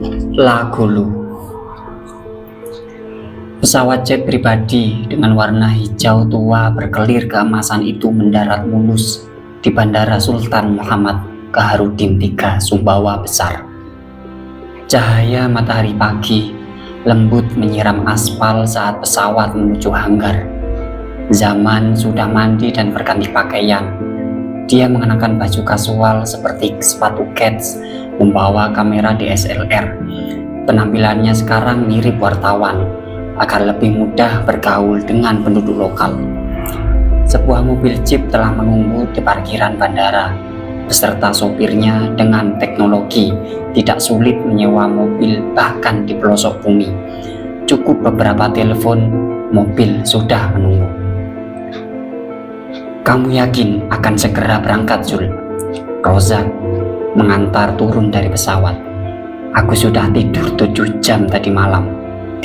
Lagulu. Pesawat jet pribadi dengan warna hijau tua berkelir keemasan itu mendarat mulus di Bandara Sultan Muhammad Kaharudin III Sumbawa Besar. Cahaya matahari pagi lembut menyiram aspal saat pesawat menuju hanggar. Zaman sudah mandi dan berganti pakaian. Dia mengenakan baju kasual seperti sepatu kets, membawa kamera DSLR. Penampilannya sekarang mirip wartawan agar lebih mudah bergaul dengan penduduk lokal. Sebuah mobil jeep telah menunggu di parkiran bandara beserta sopirnya. Dengan teknologi tidak sulit menyewa mobil bahkan di pelosok bumi. Cukup beberapa telepon, mobil sudah menunggu. Kamu yakin akan segera berangkat, Zul? Rozak mengantar turun dari pesawat. Aku sudah tidur 7 jam tadi malam.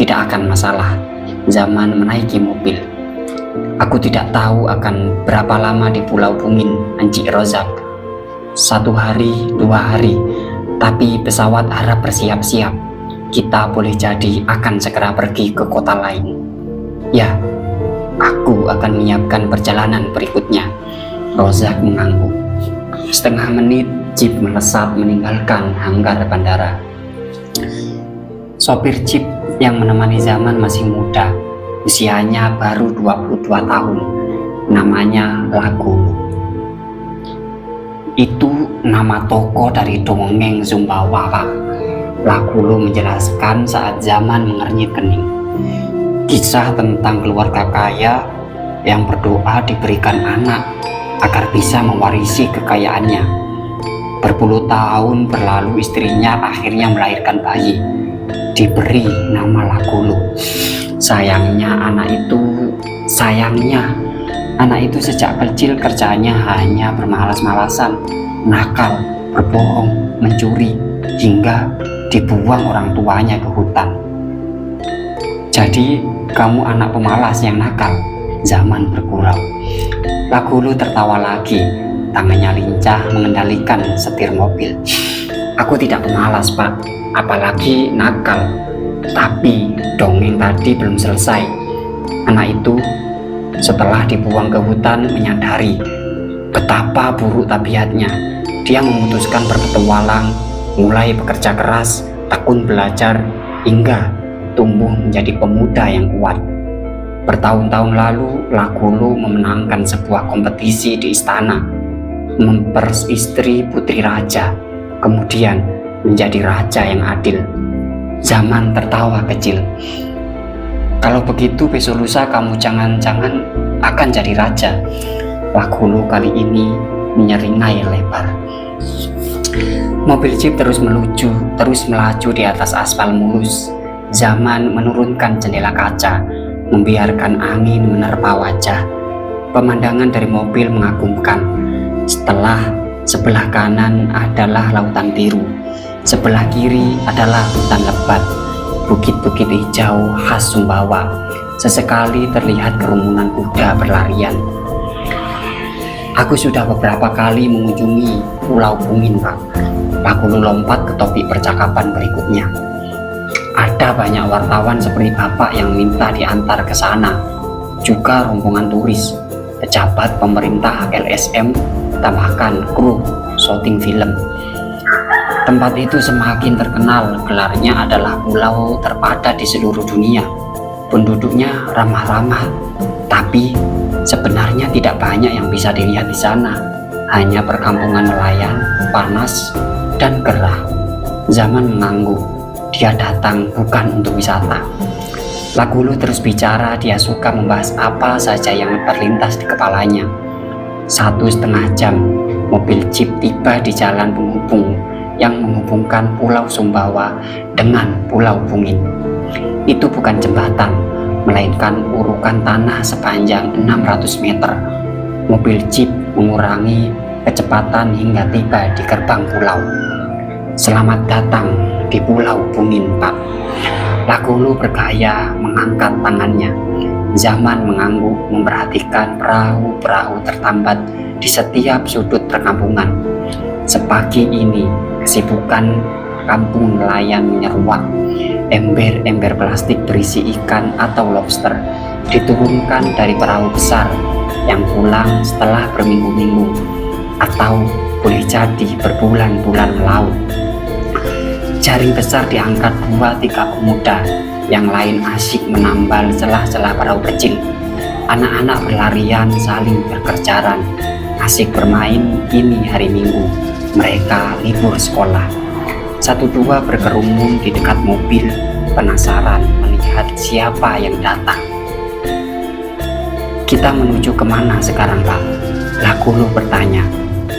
Tidak akan masalah. Zaman menaiki mobil. Aku tidak tahu akan berapa lama di Pulau Bungin, Anjing Rozak. 1 hari, 2 hari. Tapi pesawat harap bersiap-siap. Kita boleh jadi akan segera pergi ke kota lain. Ya, aku akan menyiapkan perjalanan berikutnya. Rozak mengangguk. Setengah menit, jeep melesat meninggalkan hanggar bandara. Sopir jeep yang menemani Zaman masih muda. Usianya baru 22 tahun. Namanya Lagulu. Itu nama tokoh dari dongeng Sumbawa, Pak. Lagulu menjelaskan saat Zaman mengernyit kening. Kisah tentang keluarga kaya yang berdoa diberikan anak agar bisa mewarisi kekayaannya. Berpuluh tahun berlalu istrinya akhirnya melahirkan bayi. Diberi nama Lagulu. Sayangnya anak itu sejak kecil kerjanya hanya bermalas-malasan, nakal, berbohong, mencuri, hingga dibuang orang tuanya ke hutan. Jadi kamu anak pemalas yang nakal? Zaman bergurau. Lagulu tertawa lagi, tangannya lincah mengendalikan setir mobil. Aku tidak pemalas, Pak, apalagi nakal. Tapi dongeng tadi belum selesai. Anak itu setelah dibuang ke hutan menyadari betapa buruk tabiatnya. Dia memutuskan berpetualang, mulai bekerja keras, tekun belajar, hingga tumbuh menjadi pemuda yang kuat. Bertahun-tahun lalu, Lagulu memenangkan sebuah kompetisi di istana, memperistri putri raja, kemudian menjadi raja yang adil. Zaman tertawa kecil. Kalau begitu besok lusa kamu jangan-jangan akan jadi raja. Lagulu kali ini menyeringai lebar. Mobil jeep terus melaju di atas aspal mulus. Zaman menurunkan jendela kaca, membiarkan angin menerpa wajah. Pemandangan dari mobil mengagumkan. Sebelah kanan adalah lautan biru, sebelah kiri adalah hutan lebat, bukit-bukit hijau khas Sumbawa. Sesekali terlihat kerumunan kuda berlarian. Aku sudah beberapa kali mengunjungi Pulau Bungin, Pak. Lagulu lompat ke topik percakapan berikutnya. Ada banyak wartawan seperti Bapak yang minta diantar ke sana. Juga rombongan turis, pejabat pemerintah LSM, tambahkan kru syuting film. Tempat itu semakin terkenal, gelarnya adalah pulau terpadat di seluruh dunia. Penduduknya ramah-ramah, tapi sebenarnya tidak banyak yang bisa dilihat di sana. Hanya perkampungan nelayan, panas, dan gerah. Zaman mengangguk. Dia datang bukan untuk wisata. Lagulu terus bicara, dia suka membahas apa saja yang terlintas di kepalanya. 1,5 jam, mobil jeep tiba di jalan penghubung yang menghubungkan Pulau Sumbawa dengan Pulau Bungin. Itu bukan jembatan, melainkan urukan tanah sepanjang 600 meter. Mobil jeep mengurangi kecepatan hingga tiba di gerbang pulau. Selamat datang di Pulau Bungin, Pak. Lagulu bergaya mengangkat tangannya. Zaman mengangguk memperhatikan perahu-perahu tertambat di setiap sudut perkampungan. Sepagi ini kesibukan kampung nelayan menyeruak. Ember-ember plastik berisi ikan atau lobster diturunkan dari perahu besar yang pulang setelah berminggu-minggu atau boleh jadi berbulan-bulan melaut. Jaring besar diangkat 2-3 pemuda, yang lain asyik menambal celah-celah perahu kecil. Anak-anak berlarian saling berkerjaran, asik bermain. Ini hari Minggu, mereka libur sekolah. 1-2 berkerumun di dekat mobil, penasaran melihat siapa yang datang. "Kita menuju kemana sekarang, Pak?" Lakulu bertanya.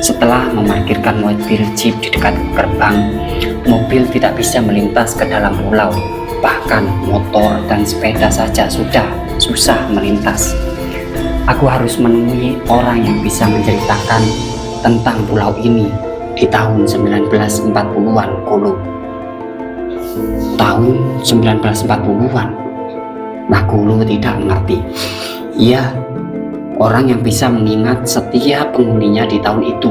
Setelah memarkirkan mobil jeep di dekat gerbang, mobil tidak bisa melintas ke dalam pulau. Bahkan motor dan sepeda saja sudah susah melintas. "Aku harus menemui orang yang bisa menceritakan tentang pulau ini di tahun 1940-an, Kulu." "Tahun 1940-an?" Lakulu tidak mengerti. "Iya, orang yang bisa mengingat setiap penghuninya di tahun itu,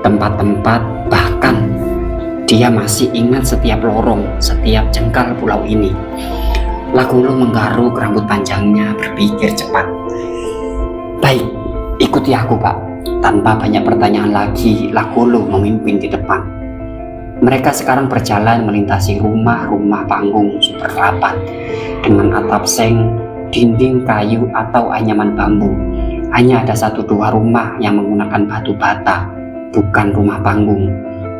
tempat-tempat, bahkan dia masih ingat setiap lorong, setiap jengkal pulau ini." Lakulu menggaruk rambut panjangnya, berpikir cepat. "Baik, ikuti aku, Pak." Tanpa banyak pertanyaan lagi, Lakulu memimpin di depan. Mereka sekarang berjalan melintasi rumah-rumah panggung super rapat dengan atap seng, dinding kayu atau anyaman bambu. Hanya ada 1-2 rumah yang menggunakan batu bata, bukan rumah panggung.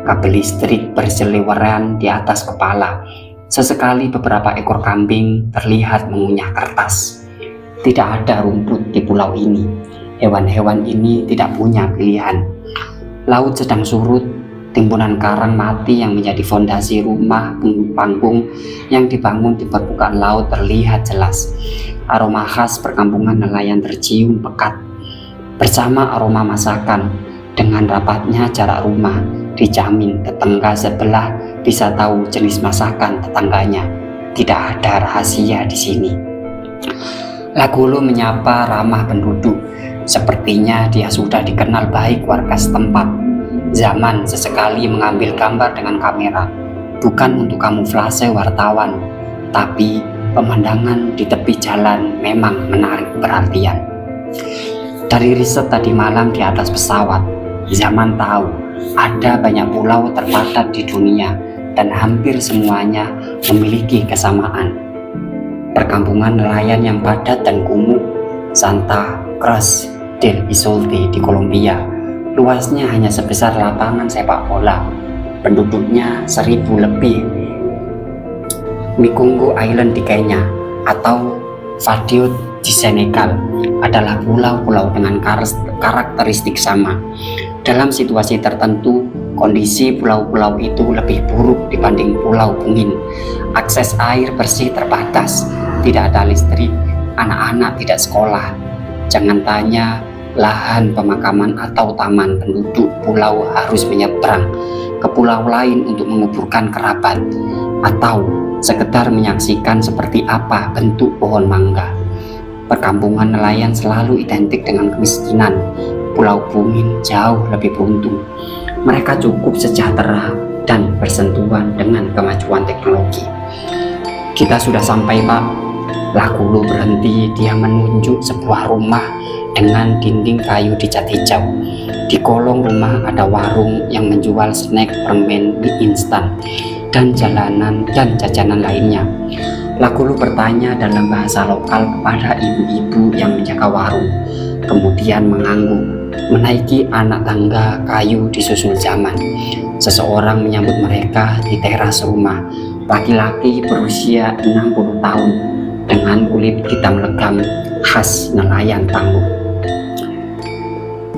Kabel listrik berseliweran di atas kepala. Sesekali beberapa ekor kambing terlihat mengunyah kertas. Tidak ada rumput di pulau ini. Hewan-hewan ini tidak punya pilihan. Laut sedang surut. Timbunan karang mati yang menjadi fondasi rumah panggung yang dibangun di permukaan laut terlihat jelas. Aroma khas perkampungan nelayan tercium pekat, bersama aroma masakan. Dengan rapatnya jarak rumah, dijamin tetangga sebelah bisa tahu jenis masakan tetangganya. Tidak ada rahasia di sini. Lakulu menyapa ramah penduduk. Sepertinya dia sudah dikenal baik warga setempat. Zaman sesekali mengambil gambar dengan kamera, bukan untuk kamuflase wartawan, tapi pemandangan di tepi jalan memang menarik perhatian. Dari riset tadi malam di atas pesawat, Zaman tahu ada banyak pulau terpadat di dunia dan hampir semuanya memiliki kesamaan. Perkampungan nelayan yang padat dan kumuh, Santa Cruz del Isolde di Kolombia, luasnya hanya sebesar lapangan sepak bola. Penduduknya 1.000 lebih. Mikungu Island di Kenya atau Fadiouth di Senegal adalah pulau-pulau dengan karakteristik sama. Dalam situasi tertentu, kondisi pulau-pulau itu lebih buruk dibanding Pulau Bungin. Akses air bersih terbatas, tidak ada listrik, anak-anak tidak sekolah. Jangan tanya lahan pemakaman atau taman penduduk pulau harus menyeberang ke pulau lain untuk menguburkan kerabat atau sekedar menyaksikan seperti apa bentuk pohon mangga. Perkampungan nelayan selalu identik dengan kemiskinan. Pulau Bungin jauh lebih beruntung. Mereka cukup sejahtera dan bersentuhan dengan kemajuan teknologi. Kita sudah sampai, Pak. Lakulu berhenti. Dia menunjuk sebuah rumah dengan dinding kayu dicat hijau. Di kolong rumah ada warung yang menjual snack, permen, mie instan, dan jalanan dan jajanan lainnya. Lakulu bertanya dalam bahasa lokal kepada ibu-ibu yang menjaga warung, kemudian mengangguk, menaiki anak tangga kayu disusul Zaman. Seseorang menyambut mereka di teras rumah, laki-laki berusia 60 tahun dengan kulit hitam legam khas nelayan tangguh.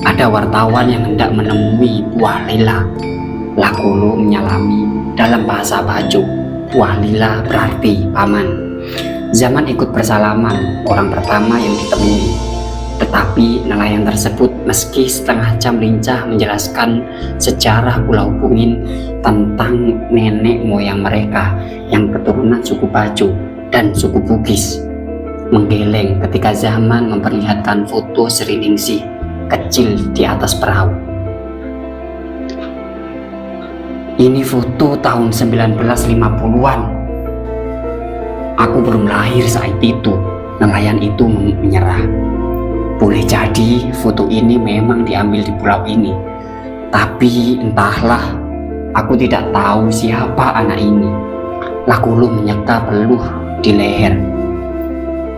Ada wartawan yang hendak menemui Buah Lila. Lakulu menyalami dalam bahasa Bajo. Buah Lila berarti paman. Zaman ikut bersalaman, orang pertama yang ditemui. Tetapi nelayan tersebut meski setengah jam lincah menjelaskan sejarah Pulau Bungin tentang nenek moyang mereka yang keturunan suku Bajo dan suku Bugis, menggeleng ketika Zaman memperlihatkan foto Sri Ningsih kecil di atas perahu. Ini foto tahun 1950-an. Aku belum lahir saat itu. Nelayan itu menyerah. Boleh jadi foto ini memang diambil di pulau ini. Tapi entahlah, aku tidak tahu siapa anak ini. Lakulu menyeka peluh di leher.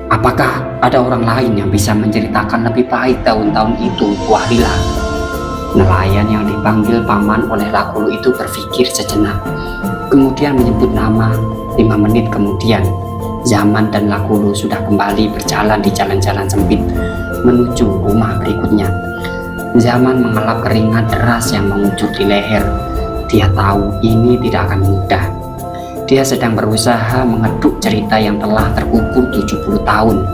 Apakah ada orang lain yang bisa menceritakan lebih baik tahun-tahun itu, Bu Ahlila? Nelayan yang dipanggil paman oleh Lakulu itu berpikir sejenak, kemudian menyebut nama. 5 menit kemudian, Zaman dan Lakulu sudah kembali berjalan di jalan-jalan sempit menuju rumah berikutnya. Zaman mengelap keringat deras yang mengucur di leher. Dia tahu ini tidak akan mudah. Dia sedang berusaha mengeduk cerita yang telah terkubur 70 tahun,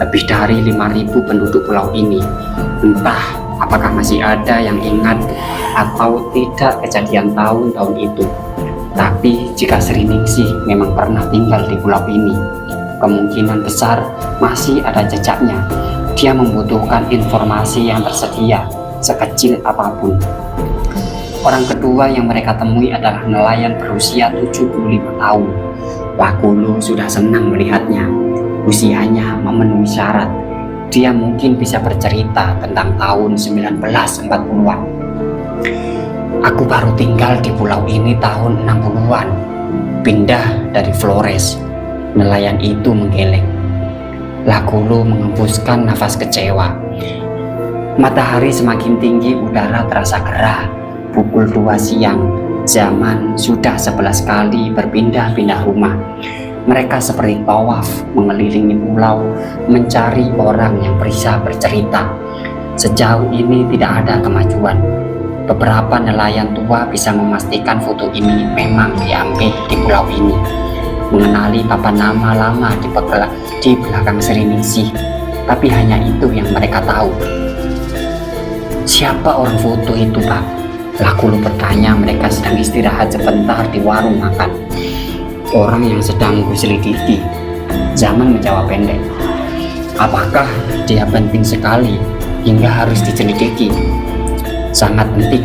lebih dari 5.000 penduduk pulau ini. Entah apakah masih ada yang ingat atau tidak kejadian tahun-tahun itu. Tapi jika Sri Ningsih memang pernah tinggal di pulau ini, kemungkinan besar masih ada jejaknya. Dia membutuhkan informasi yang tersedia, sekecil apapun. Orang kedua yang mereka temui adalah nelayan berusia 75 tahun. Lakulu sudah senang melihatnya. Usianya memenuhi syarat. Dia mungkin bisa bercerita tentang tahun 1940-an. Aku baru tinggal di pulau ini tahun 60-an. Pindah dari Flores. Nelayan itu menggeleng. Lakulu mengembuskan nafas kecewa. Matahari semakin tinggi, udara terasa gerah. Pukul 2 siang, Zaman sudah 11 kali berpindah-pindah rumah. Mereka seperti tawaf mengelilingi pulau, mencari orang yang bisa bercerita. Sejauh ini tidak ada kemajuan. Beberapa nelayan tua bisa memastikan foto ini memang diambil di pulau ini. Mengenali papan nama lama di belakang Sri Ningsih, tapi hanya itu yang mereka tahu. Siapa orang foto itu, Pak? Lakulu bertanya. Mereka sedang istirahat sebentar di warung makan. Orang yang sedang kuselidiki. Zaman menjawab pendek. Apakah dia penting sekali hingga harus diselidiki? Sangat penting.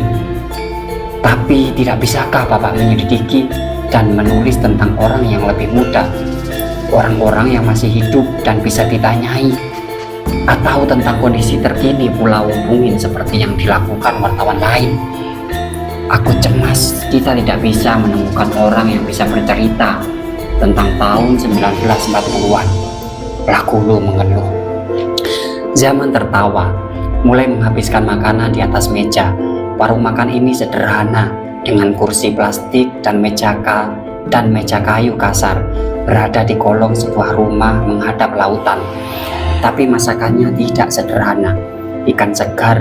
Tapi tidak bisakah Bapak menyelidiki dan menulis tentang orang yang lebih muda, orang-orang yang masih hidup dan bisa ditanyai, atau tentang kondisi terkini Pulau Bungin seperti yang dilakukan wartawan lain? Aku cemas kita tidak bisa menemukan orang yang bisa bercerita tentang tahun 1940-an. Lakulu mengeluh. Zaman tertawa, mulai menghabiskan makanan di atas meja. Warung makan ini sederhana, dengan kursi plastik dan meja kayu kasar, berada di kolong sebuah rumah menghadap lautan. Tapi masakannya tidak sederhana. Ikan segar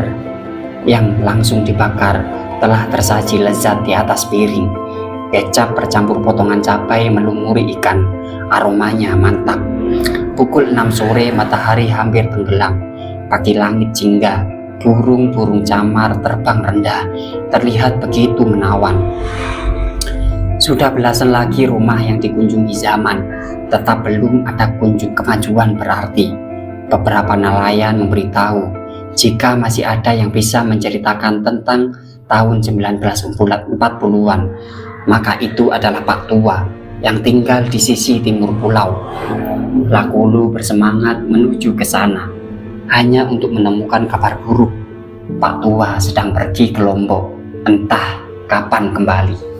yang langsung dibakar telah tersaji lezat di atas piring. Kecap bercampur potongan cabai melumuri ikan. Aromanya mantap. Pukul 6 sore, matahari hampir tenggelam. Kaki langit jingga, burung-burung camar terbang rendah, terlihat begitu menawan. Sudah belasan lagi rumah yang dikunjungi Zaman, tetap belum ada kemajuan berarti. Beberapa nelayan memberitahu jika masih ada yang bisa menceritakan tentang tahun 1940-an, maka itu adalah Pak Tua yang tinggal di sisi timur pulau. Lakulu bersemangat menuju ke sana, hanya untuk menemukan kabar buruk. Pak Tua sedang pergi ke Lombok, entah kapan kembali.